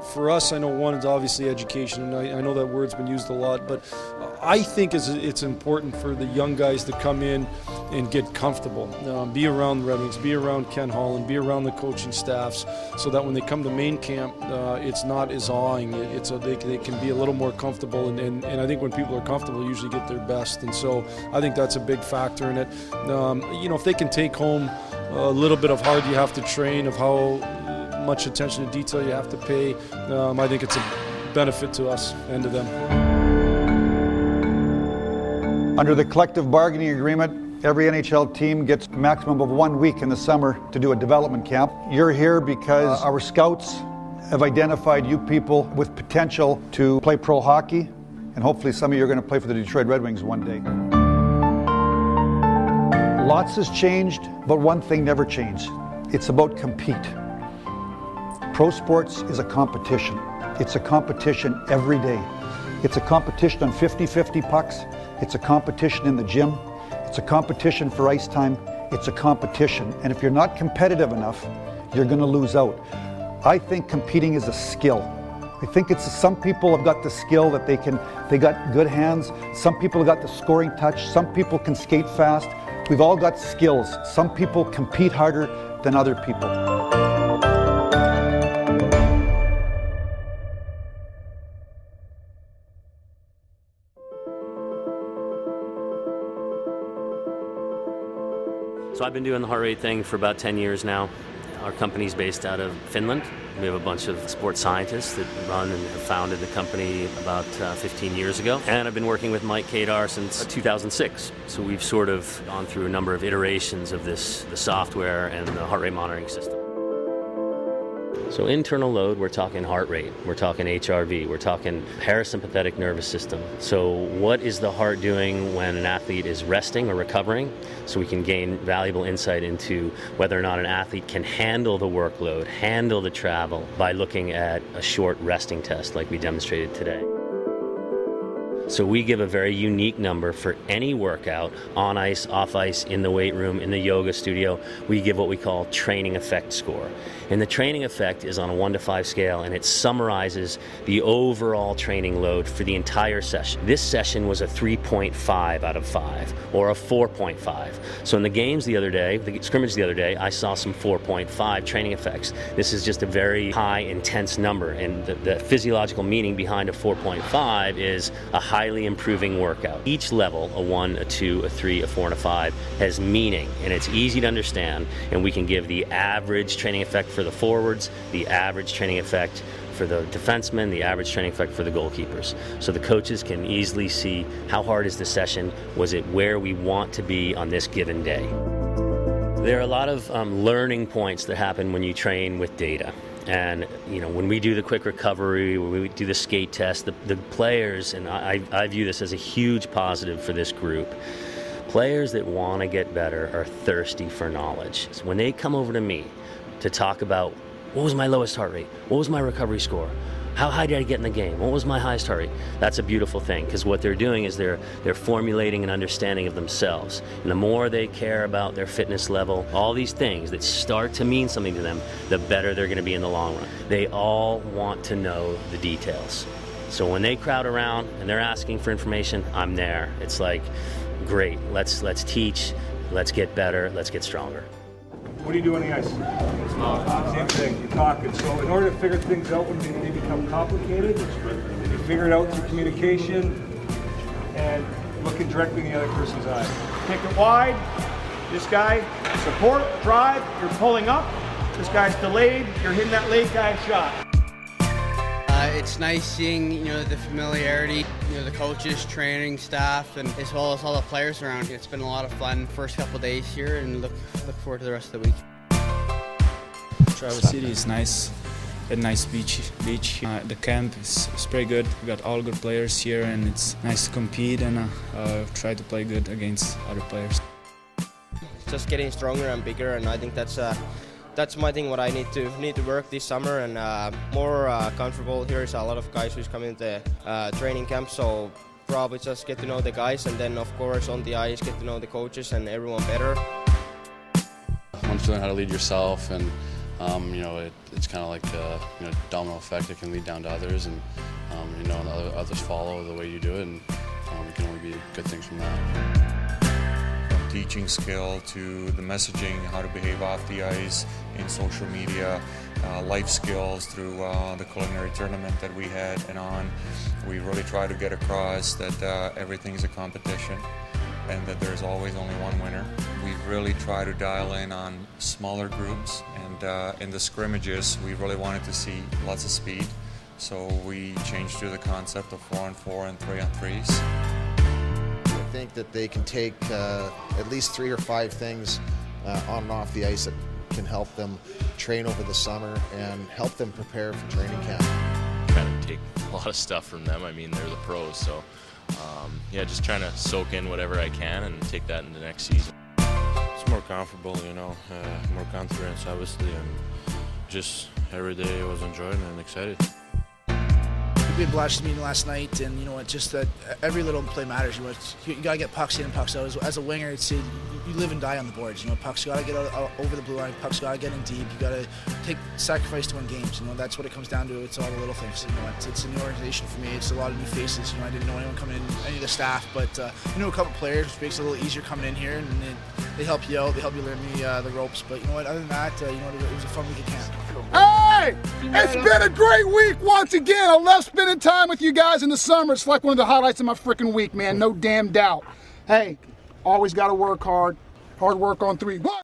for us, I know one is obviously education, and I know that word's been used a lot, but I think it's important for the young guys to come in and get comfortable, be around the Red Wings, be around Ken Holland, be around the coaching staffs, so that when they come to main camp, it's not as awing. They can be a little more comfortable, and I think when people are comfortable, they usually get their best, and so I think that's a big factor in it. If they can take home a little bit of hard you have to train, of how much attention to detail you have to pay, I think it's a benefit to us and to them. Under the collective bargaining agreement, every NHL team gets a maximum of 1 week in the summer to do a development camp. You're here because our scouts have identified you people with potential to play pro hockey, and hopefully some of you are going to play for the Detroit Red Wings one day. Lots has changed, but one thing never changed. It's about compete. Pro sports is a competition. It's a competition every day. It's a competition on 50-50 pucks. It's a competition in the gym. It's a competition for ice time. It's a competition. And if you're not competitive enough, you're going to lose out. I think competing is a skill. I think some people have got the skill that they got good hands. Some people have got the scoring touch. Some people can skate fast. We've all got skills. Some people compete harder than other people. So I've been doing the heart rate thing for about 10 years now. Our company's based out of Finland. We have a bunch of sports scientists that run and have founded the company about 15 years ago. And I've been working with Mike Kadar since 2006. So we've sort of gone through a number of iterations of the software and the heart rate monitoring system. So internal load, we're talking heart rate, we're talking HRV, we're talking parasympathetic nervous system. So what is the heart doing when an athlete is resting or recovering? So we can gain valuable insight into whether or not an athlete can handle the workload, handle the travel, by looking at a short resting test like we demonstrated today. So we give a very unique number for any workout, on ice, off ice, in the weight room, in the yoga studio. We give what we call training effect score. And the training effect is on a 1 to 5 scale, and it summarizes the overall training load for the entire session. This session was a 3.5 out of 5, or a 4.5. So in the games the other day, the scrimmage the other day, I saw some 4.5 training effects. This is just a very high, intense number, and the physiological meaning behind a 4.5 is a highly improving workout. Each level, a 1, a 2, a 3, a 4, and a 5, has meaning, and it's easy to understand, and we can give the average training effect for the forwards, the average training effect for the defensemen, the average training effect for the goalkeepers. So the coaches can easily see how hard is the session, was it where we want to be on this given day. There are a lot of learning points that happen when you train with data. And when we do the quick recovery, when we do the skate test, the players, and I view this as a huge positive for this group, players that want to get better are thirsty for knowledge. So when they come over to me to talk about what was my lowest heart rate, what was my recovery score, how high did I get in the game, what was my highest heart rate, that's a beautiful thing, because what they're doing is they're formulating an understanding of themselves. And the more they care about their fitness level, all these things that start to mean something to them, the better they're going to be in the long run. They all want to know the details. So when they crowd around and they're asking for information, I'm there. It's like, great, let's teach, let's get better, let's get stronger. What do you do on the ice? Same thing, you're talking. So in order to figure things out when they become complicated, you figure it out through communication and looking directly in the other person's eye. Kick it wide. This guy, support, drive, you're pulling up. This guy's delayed, you're hitting that late guy shot. It's nice seeing, the familiarity, the coaches, training staff, and as well as all the players around. It's been a lot of fun first couple of days here, and look forward to the rest of the week. Traverse City is nice, a nice beach. The camp is pretty good. We got all good players here, and it's nice to compete and try to play good against other players. It's just getting stronger and bigger, and I think that's my thing. What I need to work this summer and more comfortable. Here is a lot of guys who's coming to training camp, so probably just get to know the guys, and then of course on the ice get to know the coaches and everyone better. Once you learn how to lead yourself, and it's kind of like domino effect. It can lead down to others, and and others follow the way you do it, and it can only be good things from that. Teaching skill to the messaging, how to behave off the ice, in social media, life skills through the culinary tournament that we had and on. We really try to get across that everything is a competition and that there's always only one winner. We really try to dial in on smaller groups, and in the scrimmages we really wanted to see lots of speed, so we changed to the concept of 4-on-4 and 3-on-3s. I think that they can take at least 3 or 5 things on and off the ice that can help them train over the summer and help them prepare for training camp. Kind of take a lot of stuff from them. I mean, they're the pros, so yeah, just trying to soak in whatever I can and take that into next season. It's more comfortable, more confidence, obviously, and just every day I was enjoying and excited. We had Blash's meeting last night, and just that every little play matters. You got to get pucks in and pucks out. As a winger, you live and die on the boards. Pucks got to get out over the blue line. Pucks got to get in deep. You got to take sacrifice to win games. That's what it comes down to. It's all the little things. It's a new organization for me. It's a lot of new faces. I didn't know anyone coming in, any of the staff, but a couple players, which makes it a little easier coming in here, and they help you out. They help you learn the ropes. But other than that, it was a fun week at camp. Hey! It's been a great week once again. I love spending time with you guys in the summer. It's like one of the highlights of my freaking week, man. No damn doubt. Hey, always got to work hard. Hard work on 3.